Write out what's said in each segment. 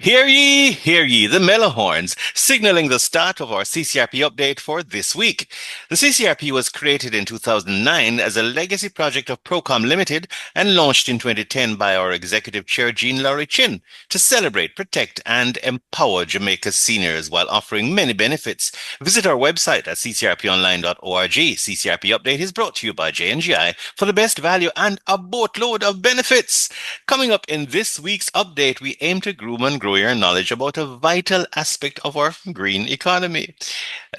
Hear ye, the mellow horns, signaling the start of our CCRP update for this week. The CCRP was created in 2009 as a legacy project of Procom Limited and launched in 2010 by our Executive Chair, Jean Laurie Chin, to celebrate, protect, and empower Jamaica's seniors while offering many benefits. Visit our website at ccrponline.org. CCRP Update is brought to you by J&GI for the best value and a boatload of benefits. Coming up in this week's update, we aim to groom and grow your knowledge about a vital aspect of our green economy.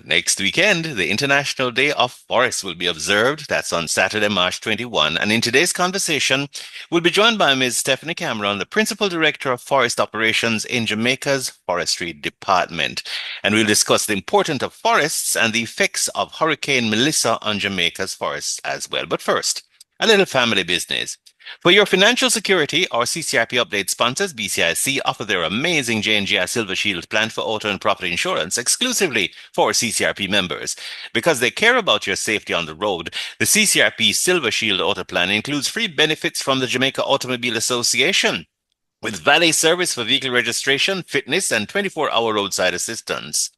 Next weekend, the International Day of Forests will be observed. That's on Saturday, March 21. And in today's conversation, we'll be joined by Ms. Stephanie Cameron, the Principal Director of Forest Operations in Jamaica's Forestry Department. And we'll discuss the importance of forests and the effects of Hurricane Melissa on Jamaica's forests as well. But first, a little family business. For your financial security, our CCRP Update sponsors, BCIC, offer their amazing J&GI Silver Shield plan for auto and property insurance exclusively for CCRP members. Because they care about your safety on the road, the CCRP Silver Shield Auto Plan includes free benefits from the Jamaica Automobile Association, with valet service for vehicle registration, fitness, and 24-hour roadside assistance.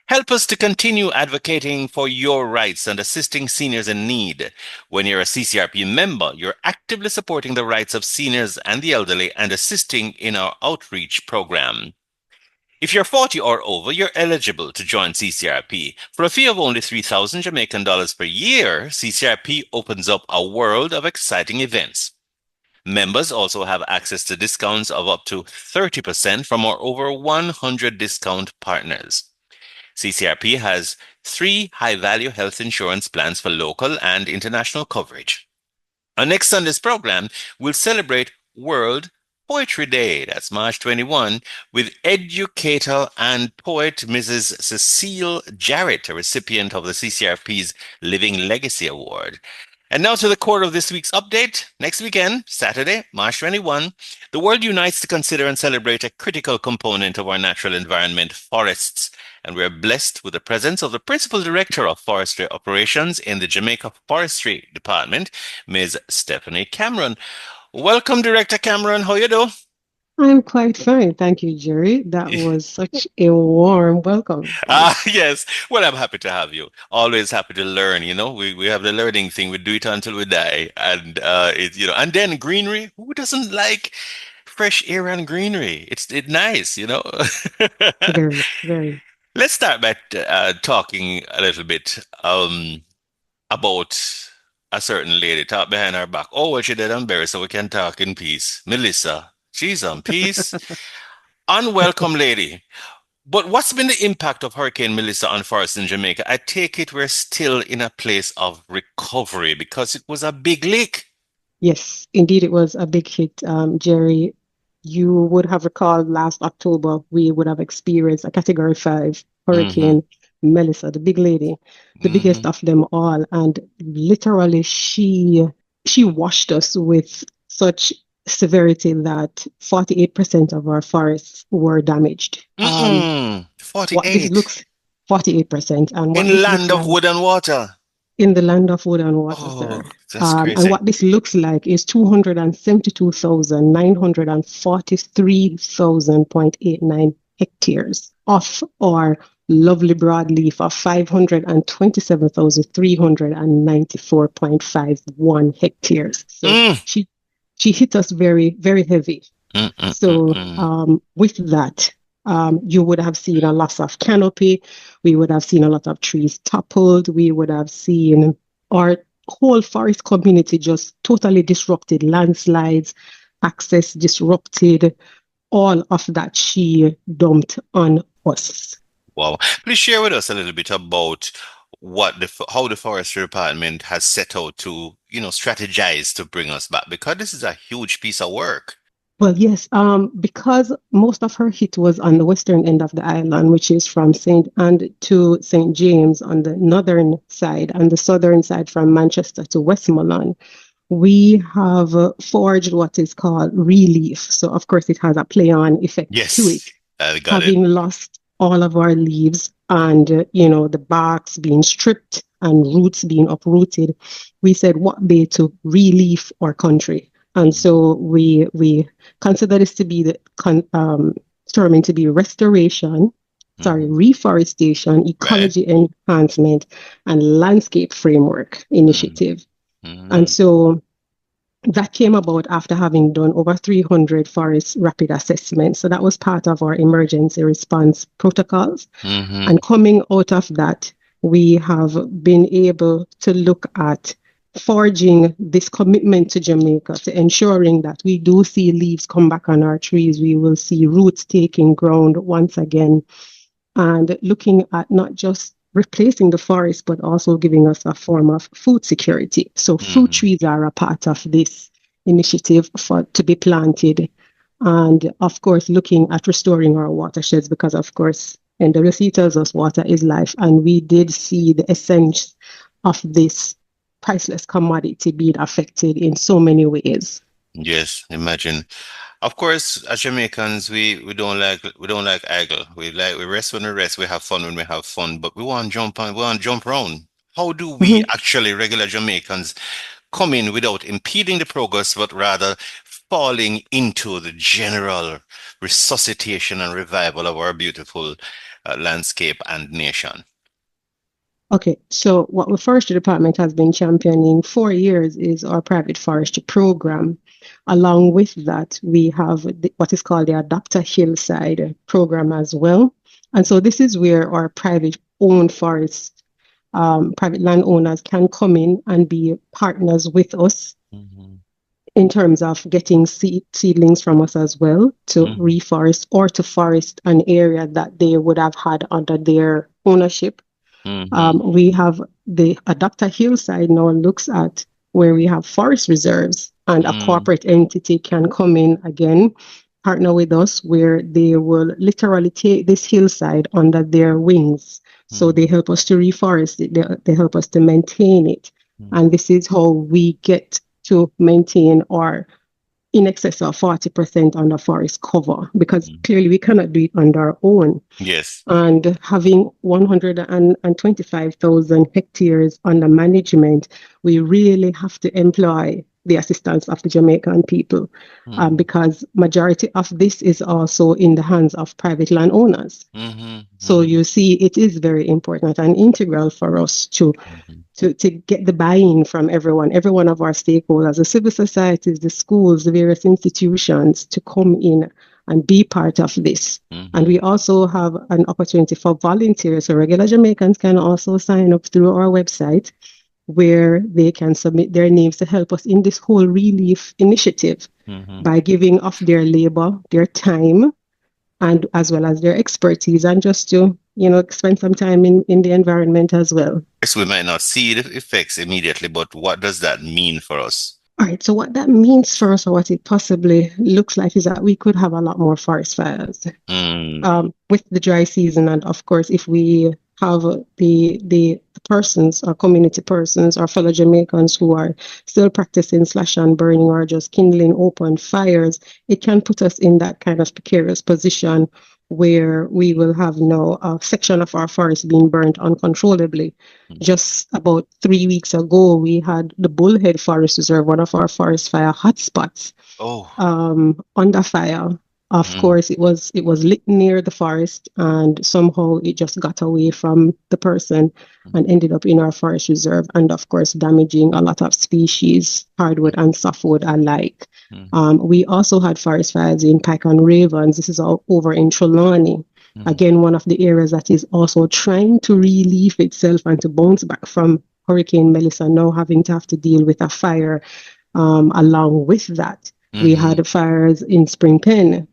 Help us to continue advocating for your rights and assisting seniors in need. When you're a CCRP member, you're actively supporting the rights of seniors and the elderly and assisting in our outreach program. If you're 40 or over, you're eligible to join CCRP. For a fee of only 3,000 Jamaican dollars per year, CCRP opens up a world of exciting events. Members also have access to discounts of up to 30% from our over 100 discount partners. CCRP has 3 high-value health insurance plans for local and international coverage. On next Sunday's program, we'll celebrate World Poetry Day, that's March 21, with educator and poet Mrs. Cecile Jarrett, a recipient of the CCRP's Living Legacy Award. And now to the core of this week's update. Next weekend, Saturday, March 21, the world unites to consider and celebrate a critical component of our natural environment, forests. And we're blessed with the presence of the Principal Director of Forestry Operations in the Jamaica Forestry Department, Ms. Stephanie Cameron. Welcome, Director Cameron. How you do? I'm quite fine. Thank you, Jerry. That was such a warm welcome. Yes. Well, I'm happy to have you. Always happy to learn. We have the learning thing. We do it until we die. And and then greenery. Who doesn't like fresh air and greenery? It's nice. Very, very. Let's start by talking a little bit about a certain lady. Talk behind our back. Oh, well, she did unbury so we can talk in peace. Melissa, she's on peace. Unwelcome lady. But what's been the impact of Hurricane Melissa on forests in Jamaica? I take it we're still in a place of recovery because it was a big leak. Yes, indeed, it was a big hit, Jerry. You would have recalled last October, we would have experienced a Category 5 Hurricane Melissa, the big lady, the biggest of them all. And literally, she washed us with such severity that 48% of our forests were damaged. 48. 48%. And what in land of wood and water. In the land of wood and water, sir. That's crazy. And what this looks like is 272,943,000.89 hectares of our lovely broadleaf of 527,394.51 hectares. So she hit us very, very heavy. With that, you would have seen a loss of canopy. We would have seen a lot of trees toppled. We would have seen our whole forest community just totally disrupted, landslides, access disrupted, all of that she dumped on us. Wow. Please share with us a little bit about how the Forestry Department has set out to, strategize to bring us back, because this is a huge piece of work. Well, yes, because most of her hit was on the western end of the island, which is from St. Ann to St. James on the northern side, and the southern side from Manchester to Westmoreland. We have forged what is called relief. So, of course, it has a play-on effect to it. Having lost all of our leaves and, the barks being stripped and roots being uprooted, we said, what way to relieve our country? And so we consider this to be determined to be Mm-hmm. reforestation, Right. ecology enhancement, and landscape framework initiative. And Mm-hmm. so that came about after having done over 300 forest rapid assessments. So that was part of our emergency response protocols. Mm-hmm. And coming out of that, we have been able to look at forging this commitment to Jamaica, to ensuring that we do see leaves come back on our trees. We will see roots taking ground once again, and looking at not just replacing the forest, but also giving us a form of food security. So fruit Mm-hmm. trees are a part of this initiative for to be planted. And of course, looking at restoring our watersheds, because of course, NWC tells us water is life. And we did see the essence of this priceless commodity being affected in so many ways. Yes, imagine. Of course, as Jamaicans, we don't like idle. We rest when we rest. We have fun when we have fun. But we want to jump around. How do we Mhm. actually regular Jamaicans come in without impeding the progress, but rather falling into the general resuscitation and revival of our beautiful landscape and nation? Okay, so what the Forestry Department has been championing for years is our private forestry program. Along with that, we have what is called the Adapter Hillside program as well. And so this is where our private owned forest, private landowners can come in and be partners with us Mhm. in terms of getting seedlings from us as well to Mhm. reforest or to forest an area that they would have had under their ownership. Mhm. We have the Adapter Hillside now looks at where we have forest reserves, and a Mhm. corporate entity can come in again, partner with us, where they will literally take this hillside under their wings. So they Mhm. help us to reforest it, they help us to maintain it. And Mhm. this is how we get to maintain our in excess of 40% under forest cover, because Mhm. clearly we cannot do it on our own. Yes. And having 125,000 hectares under management, we really have to employ the assistance of the Jamaican people, Mhm. because majority of this is also in the hands of private landowners. Mhm. So Mhm. you see, it is very important and integral for us Mhm. to get the buy-in from every one of our stakeholders, the civil societies, the schools, the various institutions to come in and be part of this. And we Mhm. also have an opportunity for volunteers. So regular Jamaicans can also sign up through our website where they can submit their names to help us in this whole relief initiative Mhm. by giving of their labor, their time, and as well as their expertise, and just to, spend some time in the environment as well. Yes, we might not see the effects immediately, but what does that mean for us? All right, so what that means for us, or what it possibly looks like, is that we could have a lot more forest fires Mm. with the dry season, and of course, if we have the persons or community persons or fellow Jamaicans who are still practicing slash and burning or just kindling open fires, it can put us in that kind of precarious position where we will have now a section of our forest being burnt uncontrollably. Mhm. Just about 3 weeks ago, we had the Bullhead Forest Reserve, one of our forest fire hotspots, Oh. under fire. Of Mm. course, it was lit near the forest, and somehow it just got away from the person and ended up in our forest reserve, and of course, damaging a lot of species, hardwood and softwood alike. Mhm. We also had forest fires in Pike and Ravens. This is all over in Trelawney. Mhm. Again, one of the areas that is also trying to relieve itself and to bounce back from Hurricane Melissa, now having to have to deal with a fire. Along with that, we Mhm. had fires in Spring Pen.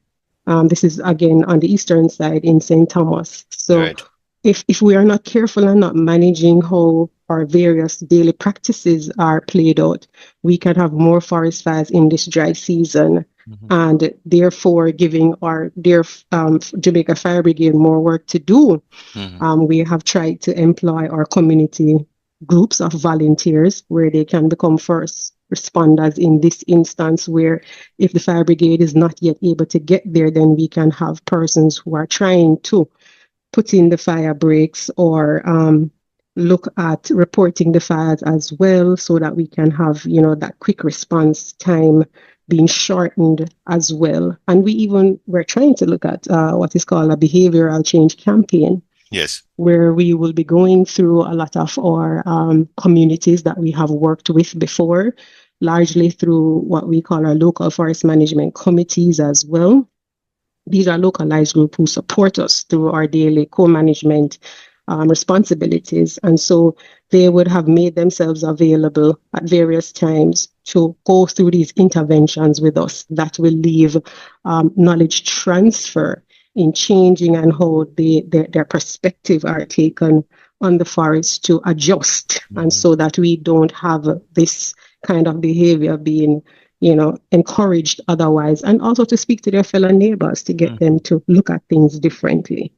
This is again on the eastern side in St. Thomas. So Right. if we are not careful and not managing how our various daily practices are played out, we can have more forest fires in this dry season, Mhm. and therefore giving our dear Jamaica Fire Brigade more work to do. Mhm. We have tried to employ our community groups of volunteers where they can become first responders in this instance, where if the fire brigade is not yet able to get there, then we can have persons who are trying to put in the fire breaks or look at reporting the fires as well, so that we can have, that quick response time being shortened as well. And we're trying to look at what is called a behavioral change campaign, Yes. where we will be going through a lot of our communities that we have worked with before, largely through what we call our local forest management committees as well. These are localized groups who support us through our daily co-management responsibilities. And so they would have made themselves available at various times to go through these interventions with us that will leave knowledge transfer in changing and how their perspective are taken on the forest to adjust. And so that we don't have this kind of behavior being encouraged otherwise, and also to speak to their fellow neighbors to get them to look at things differently.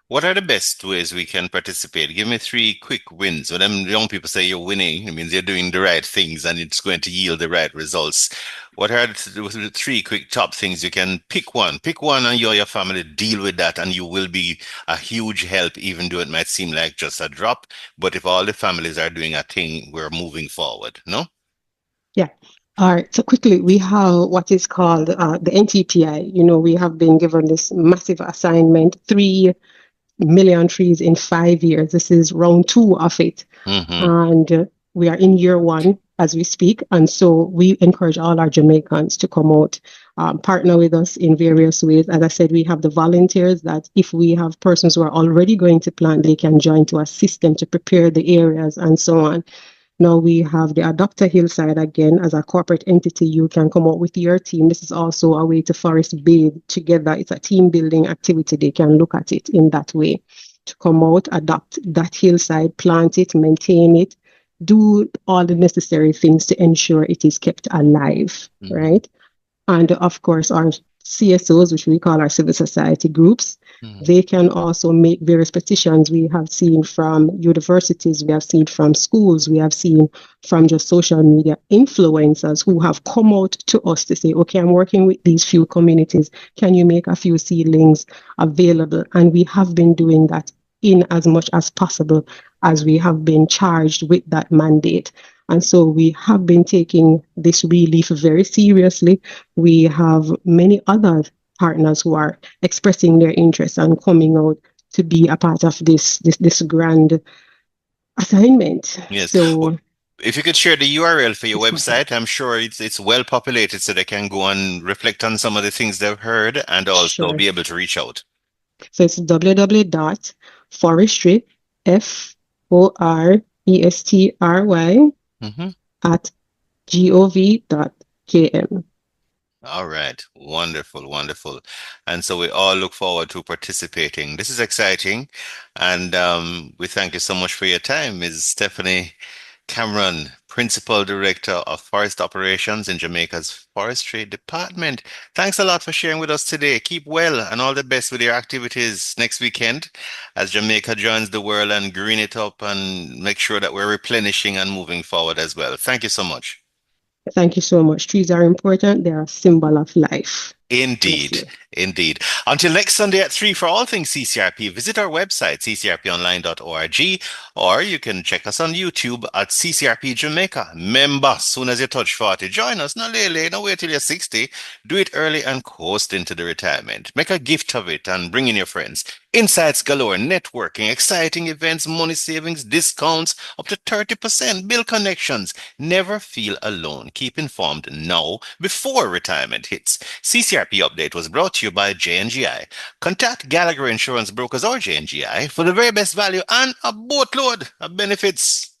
What are the best ways we can participate? Give me three quick wins. When them young people say you're winning, it means you're doing the right things and it's going to yield the right results. What are the three quick top things you can pick one? Pick one and you or your family deal with that and you will be a huge help, even though it might seem like just a drop. But if all the families are doing a thing, we're moving forward, no? Yeah. All right. So quickly, we have what is called the NTPI. We have been given this massive assignment, 3 million trees in 5 years. This is round two of it. And we are in year one as we speak. And so we encourage all our Jamaicans to come out, partner with us in various ways. As I said, we have the volunteers that if we have persons who are already going to plant, they can join to assist them to prepare the areas and so on. Now we have the Adopter Hillside again as a corporate entity. You can come out with your team. This is also a way to forest bathe together. It's a team building activity. They can look at it in that way to come out, adopt that hillside, plant it, maintain it, do all the necessary things to ensure it is kept alive, right? And of course, our CSOs, which we call our civil society groups, they can also make various petitions. We have seen from universities, we have seen from schools, we have seen from just social media influencers who have come out to us to say, okay, I'm working with these few communities. Can you make a few seedlings available? And we have been doing that in as much as possible as we have been charged with that mandate. And so we have been taking this relief very seriously. We have many other partners who are expressing their interest and coming out to be a part of this grand assignment. Yes. So if you could share the URL for your website, I'm sure it's well populated so they can go and reflect on some of the things they've heard and also be able to reach out. So it's www.forestry, FORESTRY, at gov.km. All right. Wonderful, wonderful. And so we all look forward to participating. This is exciting. And we thank you so much for your time, Ms. Stephanie Cameron, Principal Director of Forest Operations in Jamaica's Forestry Department. Thanks a lot for sharing with us today. Keep well and all the best with your activities next weekend as Jamaica joins the world and green it up and make sure that we're replenishing and moving forward as well. Thank you so much. Thank you so much. Trees are important. They're a symbol of life. Indeed, indeed. Until next Sunday at 3 for all things CCRP, visit our website, ccrponline.org, or you can check us on YouTube at CCRP Jamaica. Remember, soon as you touch 40, join us. No late, no wait till you're 60. Do it early and coast into the retirement. Make a gift of it and bring in your friends. Insights galore, networking, exciting events, money savings, discounts, up to 30%, build connections. Never feel alone. Keep informed now before retirement hits. CCRP update was brought to you by J&GI. Contact Gallagher Insurance Brokers or J&GI for the very best value and a boatload of benefits.